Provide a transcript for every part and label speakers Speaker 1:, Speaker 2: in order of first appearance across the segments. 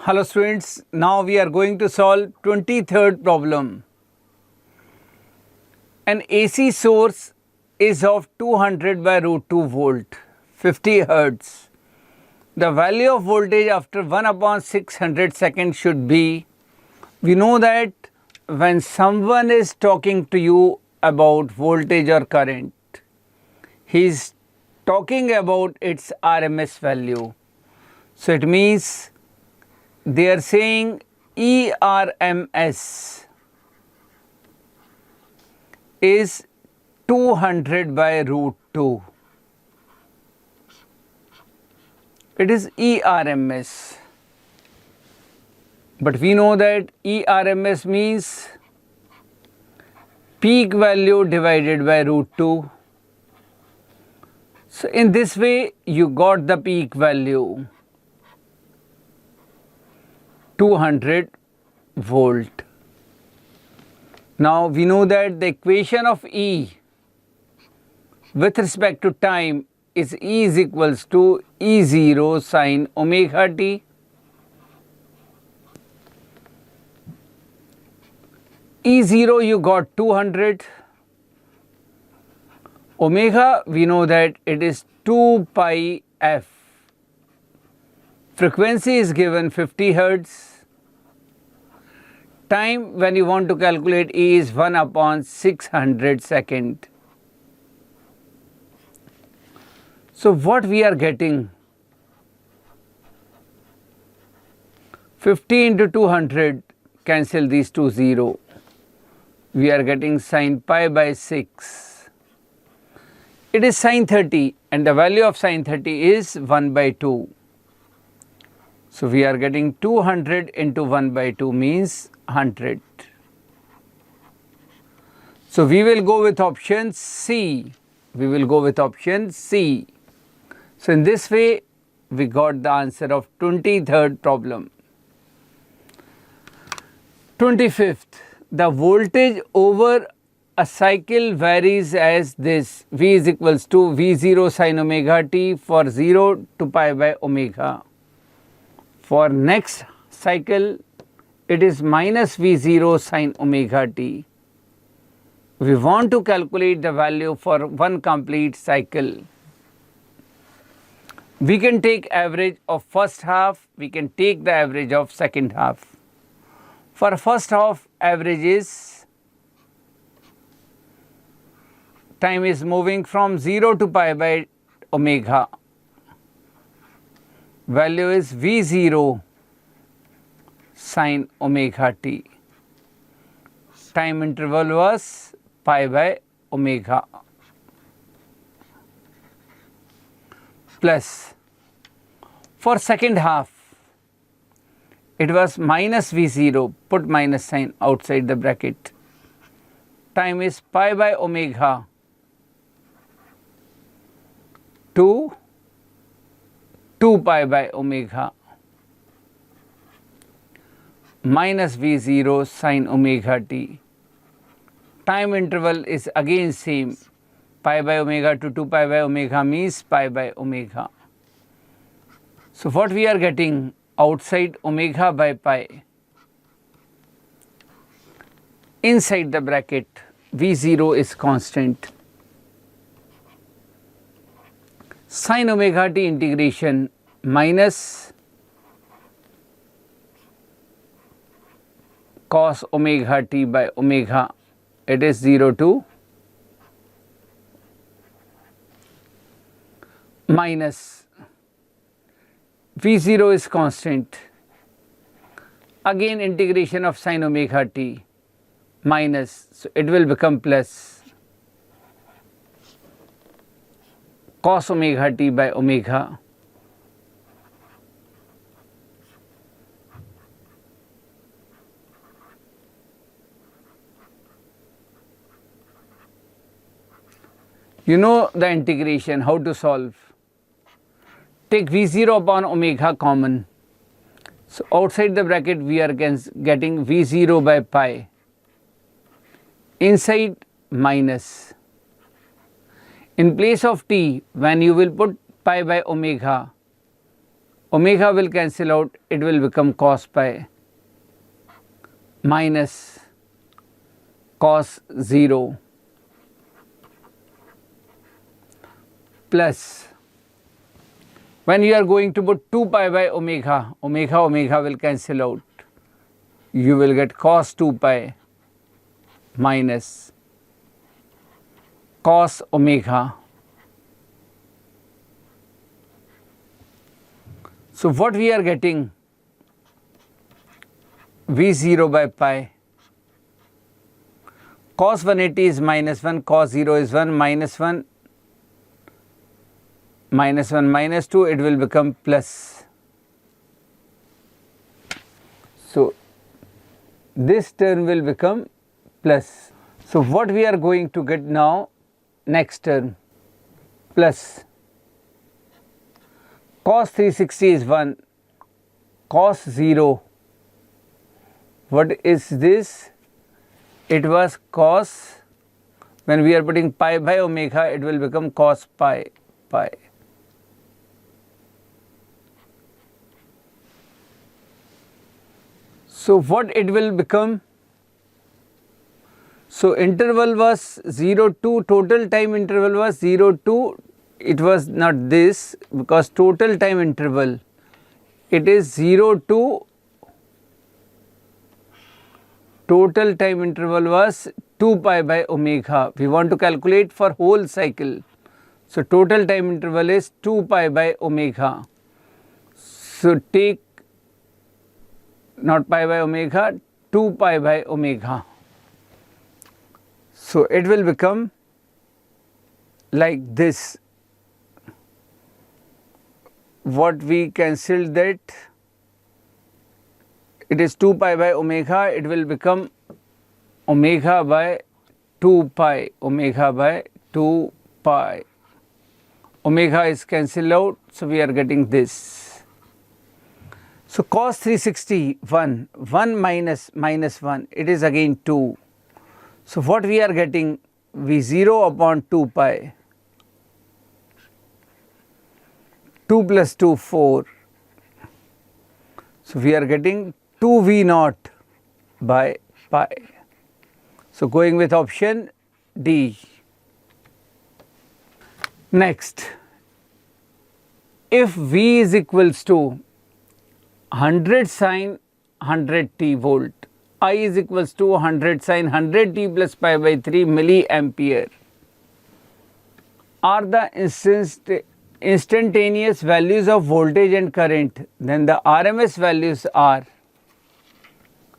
Speaker 1: Hello students, now we are going to solve 23rd problem. An AC source is of 200 by root 2 volt, 50 hertz. The value of voltage after 1 upon 600 seconds should be, we know that when someone is talking to you about voltage or current, he is talking about its RMS value. So it means they are saying ERMS is 200 by root 2. It is ERMS. But we know that ERMS means peak value divided by root 2. So in this way you got the peak value 200 volt. Now we know that the equation of E with respect to time is E is equals to E0 sin omega t. E0 you got 200. Omega we know that it is 2 pi f. Frequency is given 50 hertz. Time when you want to calculate E is 1 upon 600 second. So what we are getting? 50 into 200, cancel these two 0. We are getting sin pi by 6. It is sin 30 and the value of sin 30 is 1 by 2. So we are getting 200 into 1 by 2 means 100. So we will go with option C. We will go with option C. So in this way we got the answer of 23rd problem. 25th. The voltage over a cycle varies as this. V is equals to V0 sin omega t for 0 to pi by omega. For next cycle it is minus V0 sin omega t. We want to calculate the value for one complete cycle. We can take average of first half, we can take the average of second half. For first half, average is, time is moving from 0 to pi by omega. Value is V0 sin omega t. Time interval was pi by omega. Plus, for second half, it was minus V0, put minus sign outside the bracket. Time is pi by omega to 2 pi by omega minus V0 sin omega t. Time interval is again same, pi by omega to 2 pi by omega means pi by omega. So what we are getting outside omega by pi, inside the bracket V0 is constant. Sin omega t integration minus cos omega t by omega, it is 0 to minus V0 is constant, again integration of sin omega t minus, so it will become plus cos omega t by omega. You know the integration, how to solve. Take V0 upon omega common. So outside the bracket we are getting V0 by pi. Inside minus. In place of t, when you will put pi by omega, Omega will cancel out, it will become cos pi minus cos 0 plus, when you are going to put 2 pi by omega, omega will cancel out. You will get cos 2 pi minus cos omega. So what we are getting? V0 by pi. Cos 180 is minus 1, cos 0 is 1, minus 1, minus 1, minus 2, it will become plus. So this term will become plus. So what we are going to get now? Next term, plus cos 360 is 1, cos 0, what is this? It was cos, when we are putting pi by omega, it will become cos pi. So what it will become? So interval was 0 to, total time interval was 0 to, it was not this, because total time interval, it is 0 to, total time interval was 2 pi by omega. We want to calculate for whole cycle. So total time interval is 2 pi by omega. So take not pi by omega, 2 pi by omega. So it will become like this. What we cancelled that, it is 2 pi by omega, it will become omega by 2 pi, omega by 2 pi. Omega is cancelled out, so we are getting this. So cos 360, 1 minus 1, it is again 2. So what we are getting? V0 upon 2 pi, 2 plus 2, 4. So we are getting 2V0 by pi. So going with option D. Next, if V is equals to 100 sine 100t volt, I is equals to 100 sine 100t plus pi by 3 milliampere are the instantaneous values of voltage and current, then the RMS values are,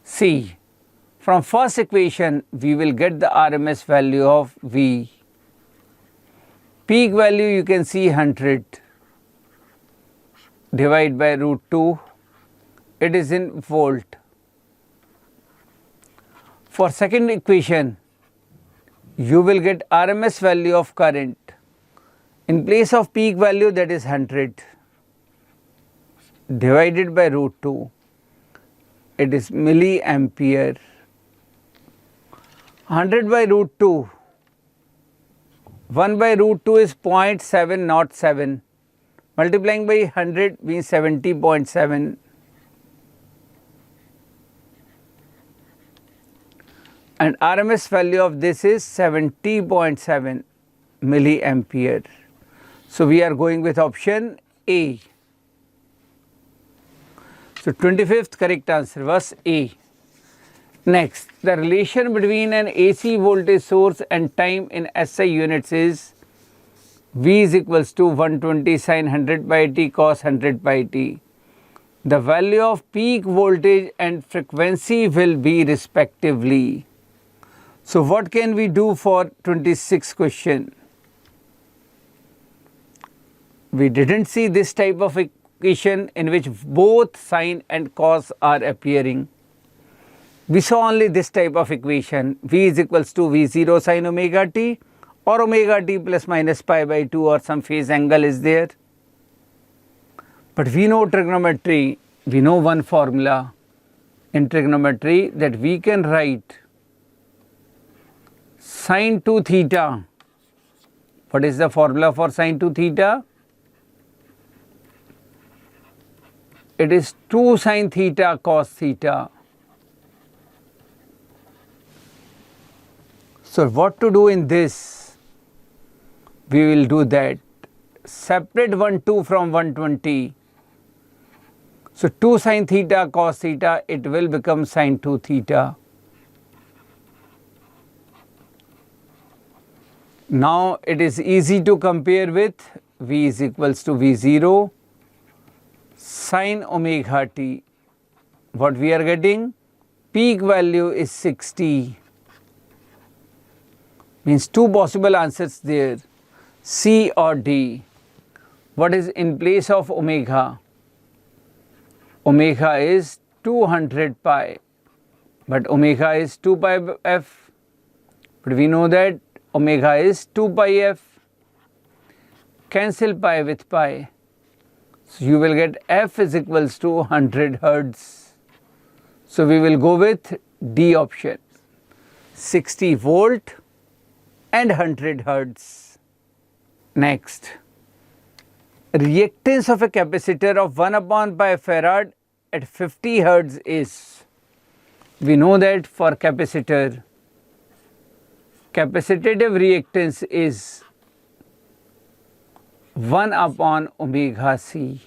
Speaker 1: see, from first equation we will get the RMS value of V. Peak value you can see 100, divide by root 2, it is in volt. For second equation, you will get RMS value of current. In place of peak value, that is 100, divided by root 2, it is milliampere. 100 by root 2, 1 by root 2 is 0.707, multiplying by 100 means 70.7. And RMS value of this is 70.7 milliampere. So we are going with option A. So 25th correct answer was A. Next, the relation between an AC voltage source and time in SI units is V is equals to 120 sin 100 by t cos 100 by t. The value of peak voltage and frequency will be respectively. So what can we do for 26th question? We didn't see this type of equation in which both sine and cos are appearing. We saw only this type of equation, V is equals to V0 sin omega t or omega t plus minus pi by 2 or some phase angle is there. But we know trigonometry, we know one formula in trigonometry that we can write sin 2 theta. What is the formula for sin 2 theta? it is 2 sin theta cos theta. So what to do in this? We will do that. Separate 1/2 from 120. So 2 sin theta cos theta, it will become sin 2 theta. Now it is easy to compare with V is equals to V0 sin omega t. What we are getting? Peak value is 60. Means two possible answers there, C or D. What is in place of omega? Omega is 200 pi, but omega is 2 pi f. But we know that omega is 2 pi f. Cancel pi with pi. So you will get f is equals to 100 hertz. So we will go with D option, 60 volt and 100 hertz. Next, reactance of a capacitor of 1/pi farad at 50 hertz is, we know that for capacitor, capacitive reactance is 1/omega c.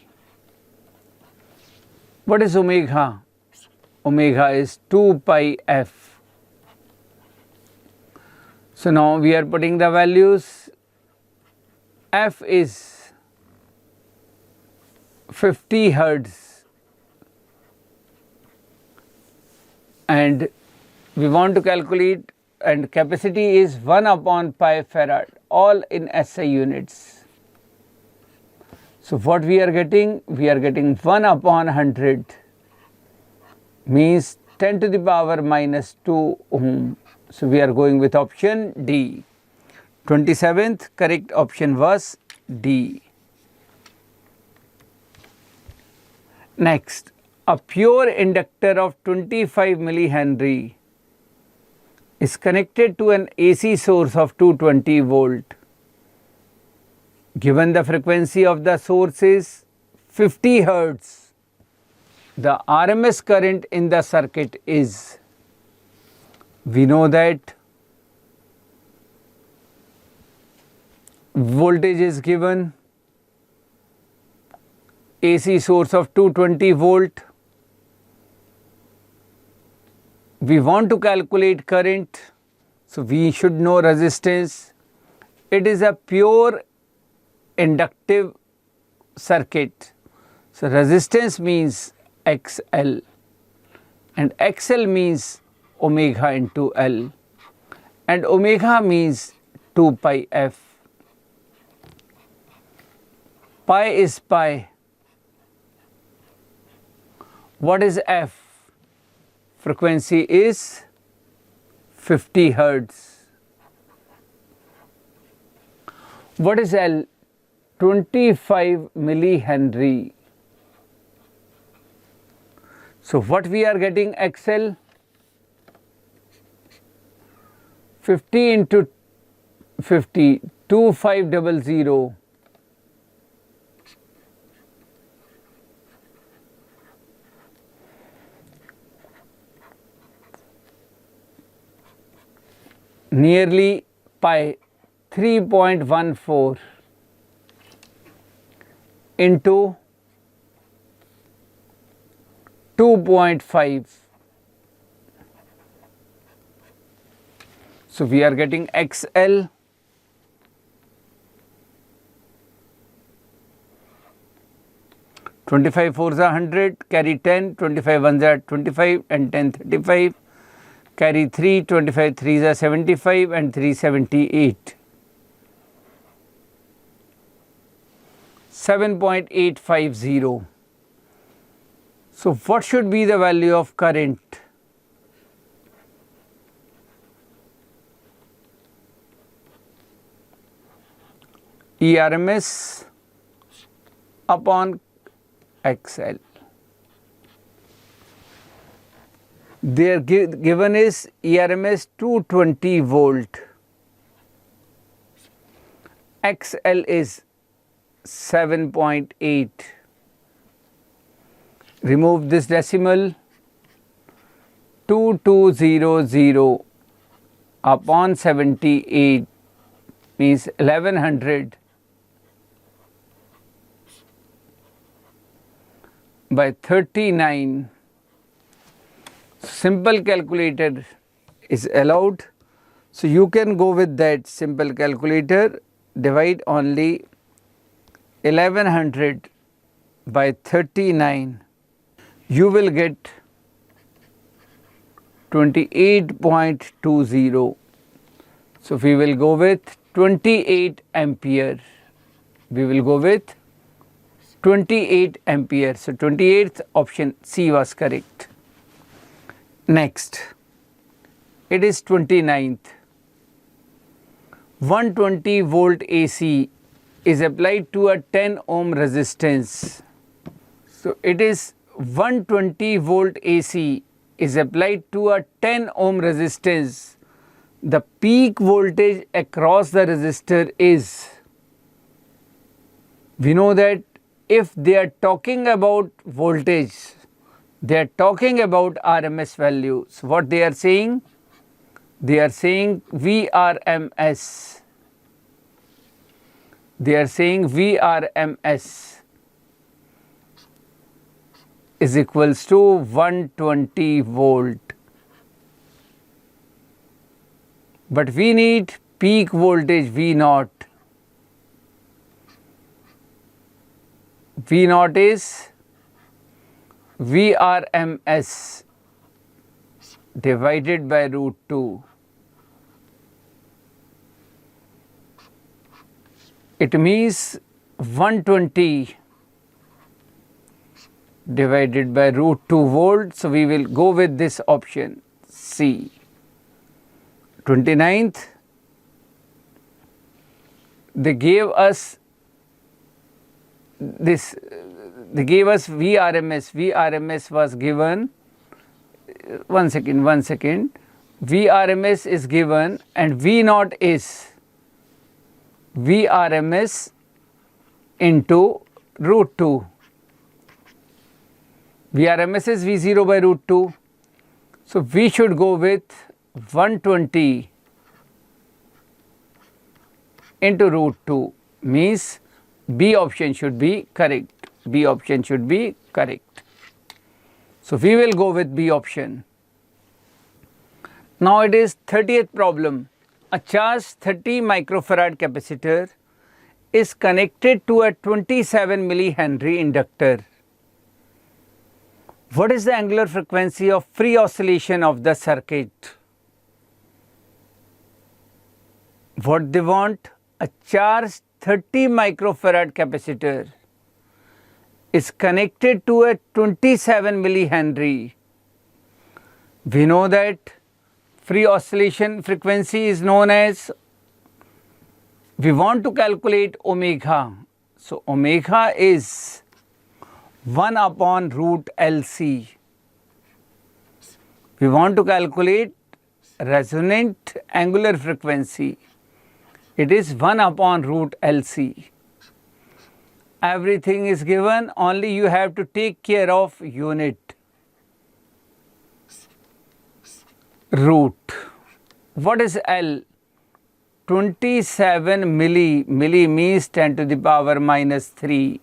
Speaker 1: What is omega? Omega is 2 pi f. So now we are putting the values. F is 50 hertz and we want to calculate, and capacity is 1/pi farad, all in SI units. So what we are getting? We are getting 1/100 means 10 to the power minus 2 ohm. So we are going with option D. 27th correct option was D. Next, a pure inductor of 25 millihenry is connected to an AC source of 220 volt. Given the frequency of the source is 50 hertz, the RMS current in the circuit is, we know that voltage is given, AC source of 220 volt. We want to calculate current, so we should know resistance. It is a pure inductive circuit. So resistance means XL and XL means omega into L and omega means 2 pi f. Pi is pi. What is f? Frequency is 50 hertz. What is L? 25 millihenry. So what we are getting XL? 50 into 50, 2500. Nearly pi, 3.14 into 2.5. So we are getting XL (25 4s are 100), carry 10, 25 1s are 25 and 10 35, carry 3, 25 3s are 75 and 3 78. 7.850. So what should be the value of current? ERMS upon XL. Their given is ERMS 220 volt. XL is 7.8. remove this decimal, 2200 upon 78 means 1100 by 39. Simple calculator is allowed. So you can go with that simple calculator, divide only 1100 by 39. You will get 28.20. So we will go with 28 ampere. We will go with 28 ampere. So 28th option C was correct. Next, it is 29th. 120 volt AC is applied to a 10 ohm resistance. So it is 120 volt AC is applied to a 10 ohm resistance. The peak voltage across the resistor is, we know that if they are talking about voltage, they are talking about RMS values. What they are saying? They are saying VRMS. They are saying VRMS is equals to 120 volt. But we need peak voltage V0. V0 is VRMS divided by root 2. It means 120 divided by root 2 volt. So we will go with this option C. 29th, they gave us this, they gave us VRMS. VRMS was given, one second, VRMS is given and V0 is VRMS into root 2. VRMS is V0 by root 2. So we should go with 120 into root 2 means B option should be correct. B option should be correct. So we will go with B option. Now it is 30th problem. A charged 30 microfarad capacitor is connected to a 27 millihenry inductor. What is the angular frequency of free oscillation of the circuit? What they want? A charged 30 microfarad capacitor is connected to a 27 millihenry. We know that free oscillation frequency is known as, we want to calculate omega. So omega is 1 upon root LC. We want to calculate resonant angular frequency. It is 1 upon root LC. Everything is given, only you have to take care of unit. Root. What is L? 27 milli. Milli means 10 to the power minus 3.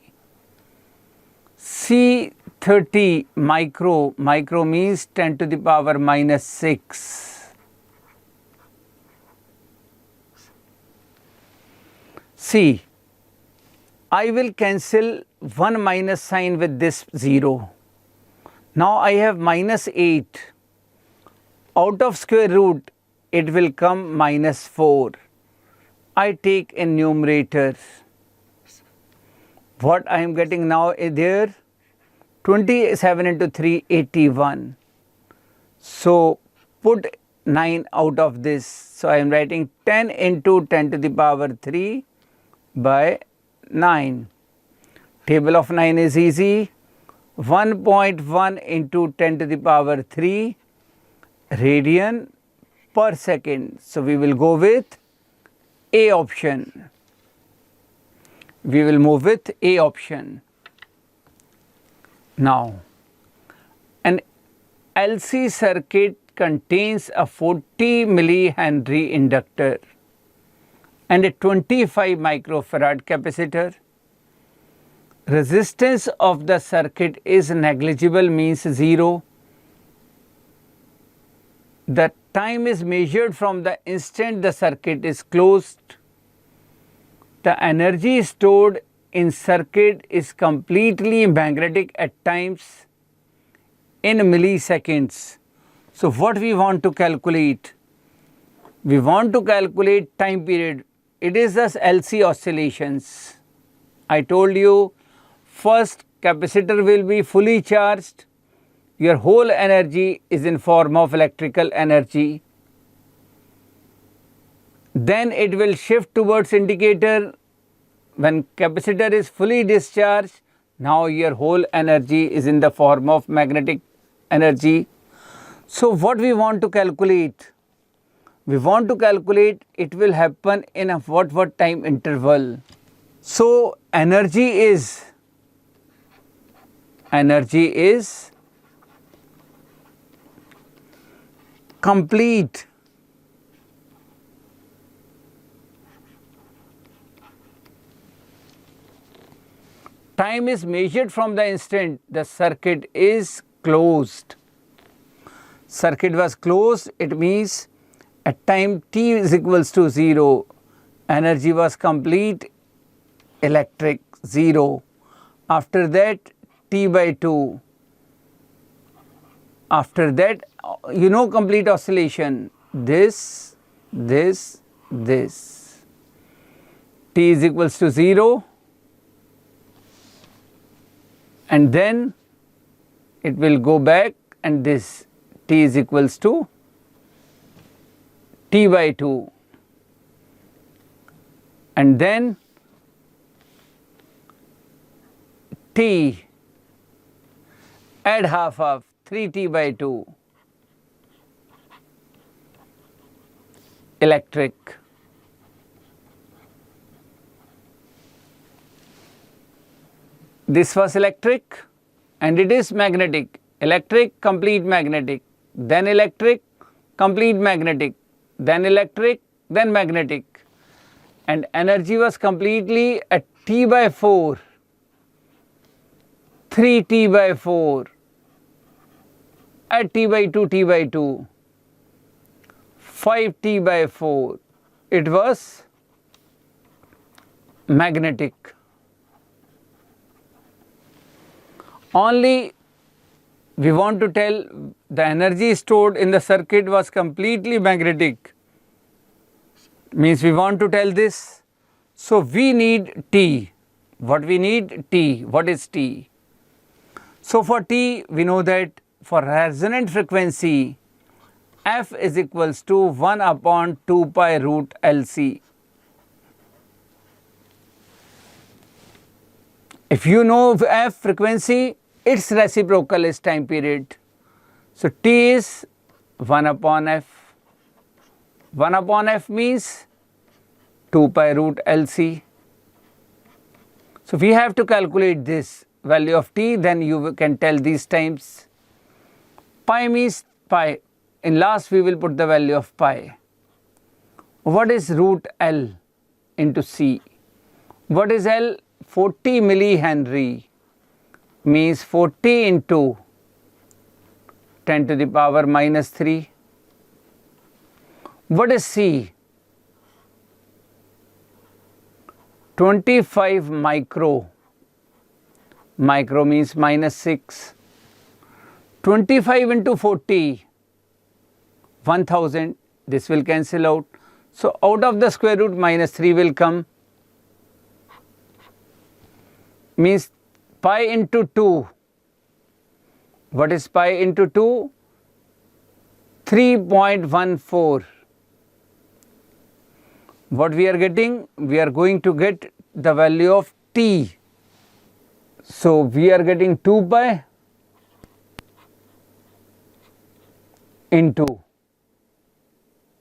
Speaker 1: C 30 micro. Micro means 10 to the power minus 6. See, I will cancel 1 minus sign with this 0. Now I have minus 8. Out of square root, it will come minus 4. I take in numerator. What I am getting now is there 27 into 3, 81. So put 9 out of this. So I am writing 10 into 10 to the power 3 by 9. Table of 9 is easy. 1.1 into 10 to the power 3 radian per second. So we will go with A option. We will move with A option. Now LC circuit contains a 40 millihenry inductor and a 25 microfarad capacitor. Resistance of the circuit is negligible, means 0. The time is measured from the instant the circuit is closed. The energy stored in circuit is completely magnetic at times in milliseconds. So what we want to calculate? We want to calculate time period. It is just LC oscillations. I told you first capacitor will be fully charged. Your whole energy is in form of electrical energy. Then it will shift towards indicator. When capacitor is fully discharged, now your whole energy is in the form of magnetic energy. So what we want to calculate? We want to calculate it will happen in a what time interval. So energy is complete time is measured from the instant the circuit is closed. Circuit was closed, it means at time t is equals to 0, energy was complete, electric 0. After that t by 2. After that, you know, complete oscillation, this. T is equals to 0, and then it will go back, and this t is equals to t by 2, and then t, add half of 3t by 2, electric. This was electric and it is magnetic. Electric, complete magnetic, then electric, complete magnetic, then electric, then magnetic. And energy was completely at t by 4, 3t by 4, at t by 2, t by 2, 5t by 4. It was magnetic. Only we want to tell the energy stored in the circuit was completely magnetic, means we want to tell this. So we need T. What we need? T. What is T? So for T, we know that for resonant frequency, F is equals to 1 upon 2 pi root LC. If you know F frequency, its reciprocal is time period. So T is 1 upon F. 1 upon F means 2 pi root LC. So we have to calculate this value of T, then you can tell these times. Pi means pi. In last we will put the value of pi. What is root L into C? What is L? 40 millihenry, means 40 into 10 to the power minus 3. What is C? 25 micro. Micro means minus 6. 25 into 40, 1000. This will cancel out. So out of the square root, minus 3 will come. Means pi into 2. What is pi into 2? 3.14. What we are getting? We are going to get the value of T. So we are getting 2 pi into,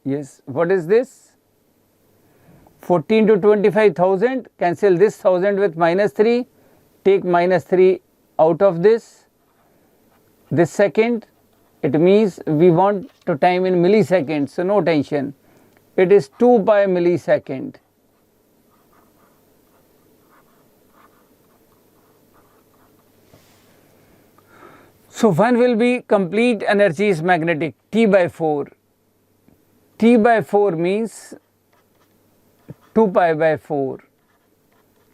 Speaker 1: yes, what is this? 14 to 25,000, cancel this 1000 with minus 3, take minus 3 out of this second, It means we want to time in milliseconds, so no tension. It is 2 pi millisecond. So one will be complete energy is magnetic, T by 4. T by 4 means 2 pi by 4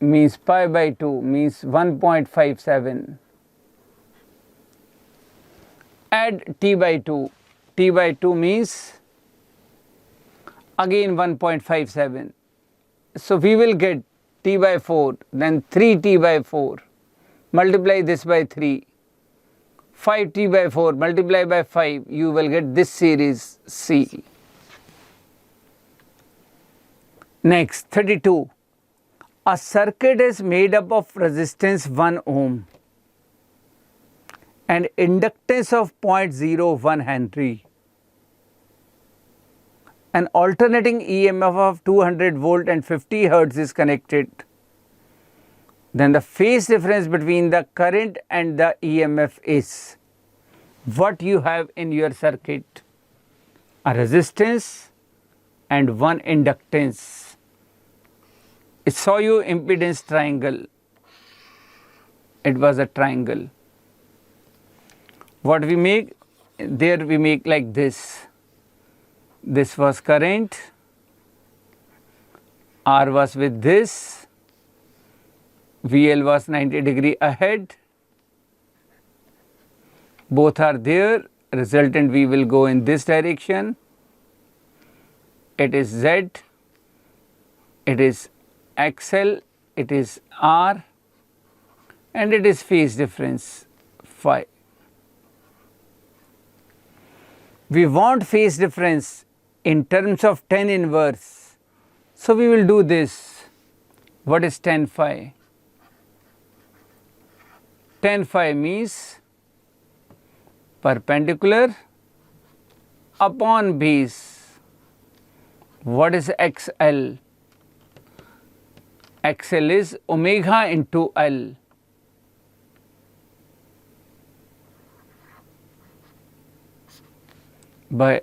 Speaker 1: means pi by 2 means 1.57. Add T by 2. T by 2 means again 1.57. So we will get T by 4, then 3T by 4. Multiply this by 3. 5T by 4 multiply by 5. You will get this series C. Next, 32. A circuit is made up of resistance 1 ohm and inductance of 0.01 Henry. An alternating EMF of 200 volt and 50 hertz is connected. Then the phase difference between the current and the EMF is what you have in your circuit: a resistance and one inductance. I saw you impedance triangle. It was a triangle. What we make? There we make like this. This was current. R was with this. VL was 90 degree ahead. Both are there. Resultant V will go in this direction. It is Z. It is XL. It is R. And it is phase difference phi. We want phase difference in terms of tan inverse. So we will do this. What is tan phi? Tan phi means perpendicular upon base. What is XL? XL is omega into L. By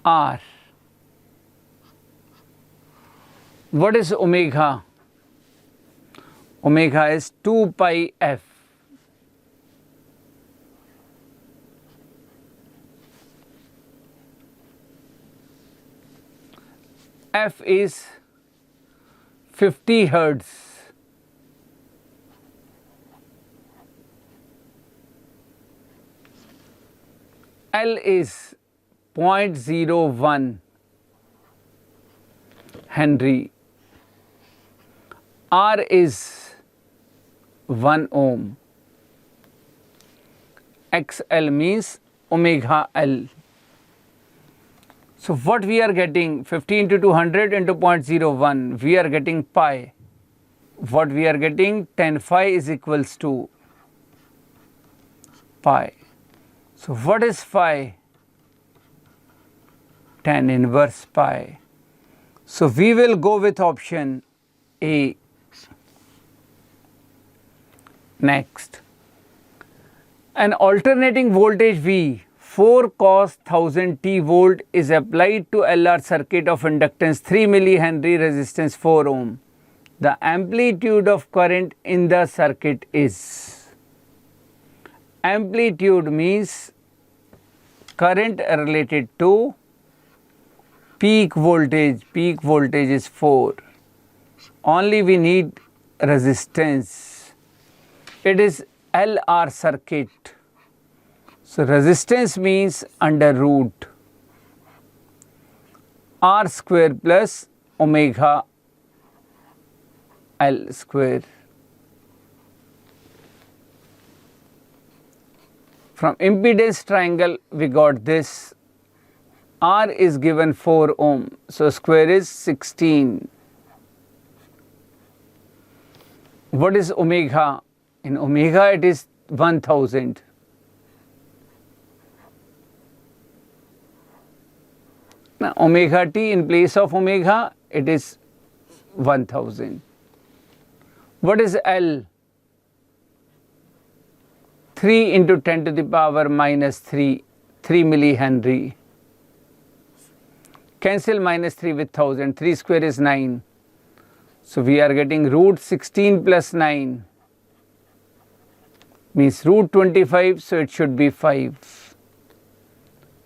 Speaker 1: R. What is omega? Omega is 2 pi F. F is 50 hertz. L is 0.01 Henry. R is 1 ohm. XL means omega L. So what we are getting? 50 into 200 into 0.01. We are getting pi. What we are getting? Tan phi is equals to pi. So what is phi? Tan inverse pi. So we will go with option A. Next. An alternating voltage V 4 cos 1000 T volt is applied to LR circuit of inductance 3 millihenry, resistance 4 ohm. The amplitude of current in the circuit is. Amplitude means current related to peak voltage. Peak voltage is 4. Only we need resistance. It is LR circuit. So resistance means under root R square plus omega L square. From impedance triangle we got this. R is given 4 ohm. So square is 16. What is omega? In omega it is 1000. Now omega t in place of omega it is 1000. What is L? 3 into 10 to the power minus 3 3 millihenry. Cancel minus 3 with 1000. 3 square is 9. So we are getting root 16 plus 9 means root 25. So it should be 5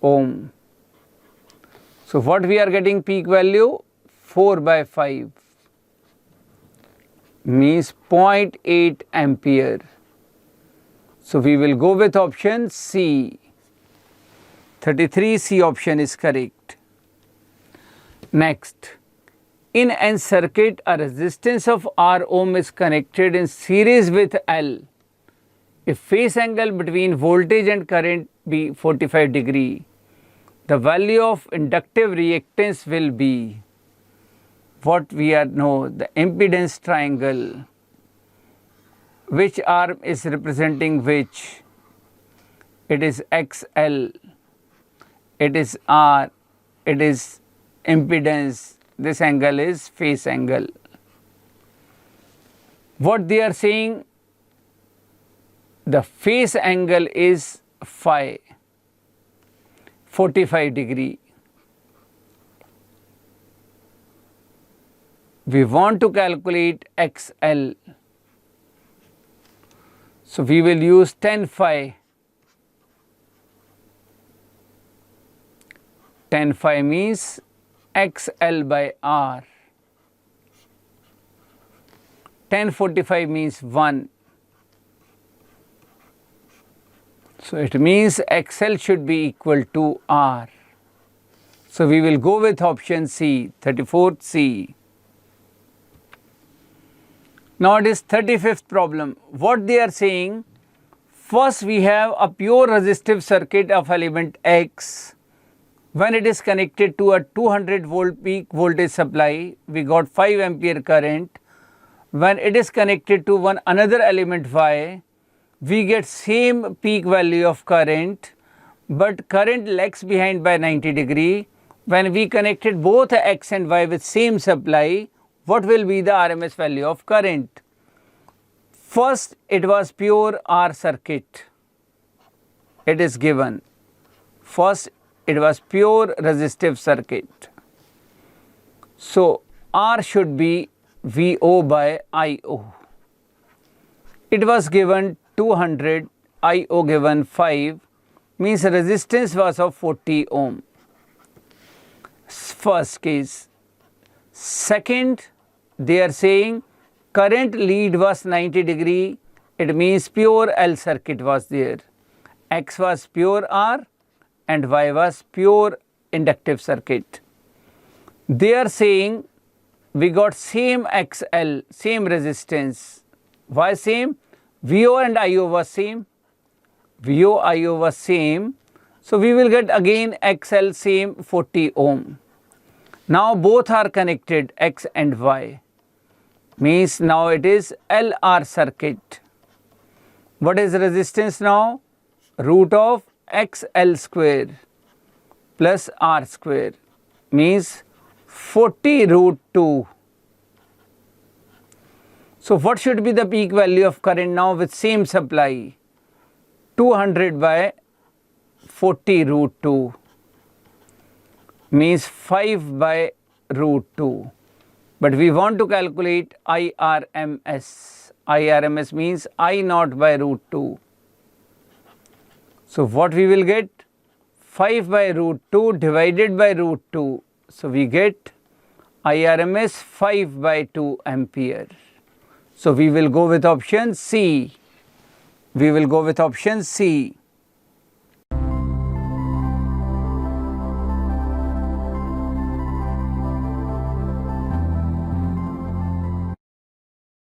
Speaker 1: ohm. So what we are getting peak value? 4 by 5 means 0.8 ampere. So we will go with option C. 33C option is correct. Next, in an circuit, a resistance of R ohm is connected in series with L. If phase angle between voltage and current be 45 degree, the value of inductive reactance will be what we know, the impedance triangle. Which arm is representing which? It is XL, it is R, it is impedance, this angle is phase angle. What they are saying, the phase angle is phi, 45 degree. We want to calculate XL. So we will use 10 phi. 10 phi means XL by R. 1045 means 1. So it means XL should be equal to R. So we will go with option C, 34th C. Now it is 35th problem. What they are saying, first we have a pure resistive circuit of element X. When it is connected to a 200 volt peak voltage supply, we got 5 ampere current. When it is connected to another element Y, we get same peak value of current, but current lags behind by 90 degree. When we connected both X and Y with same supply, what will be the RMS value of current? First, it was pure R circuit. It is given. First, it was pure resistive circuit. So R should be VO by IO. It was given 200, IO given 5, means resistance was of 40 ohm. First case. Second, they are saying current lead was 90 degree. It means pure L circuit was there. X was pure R and Y was pure inductive circuit. They are saying we got same XL, same resistance. Why same? VO and IO was same. VO, IO was same. So we will get again XL same 40 ohm. Now both are connected, X and Y. Means now it is LR circuit. What is resistance now? Root of XL square plus R square means 40 root 2. So what should be the peak value of current now with same supply? 200 by 40 root 2 means 5 by root 2. But we want to calculate IRMS. IRMS means I naught by root 2. So what we will get? 5 by root 2 divided by root 2. So we get IRMS 5 by 2 ampere. So we will go with option C. We will go with option C.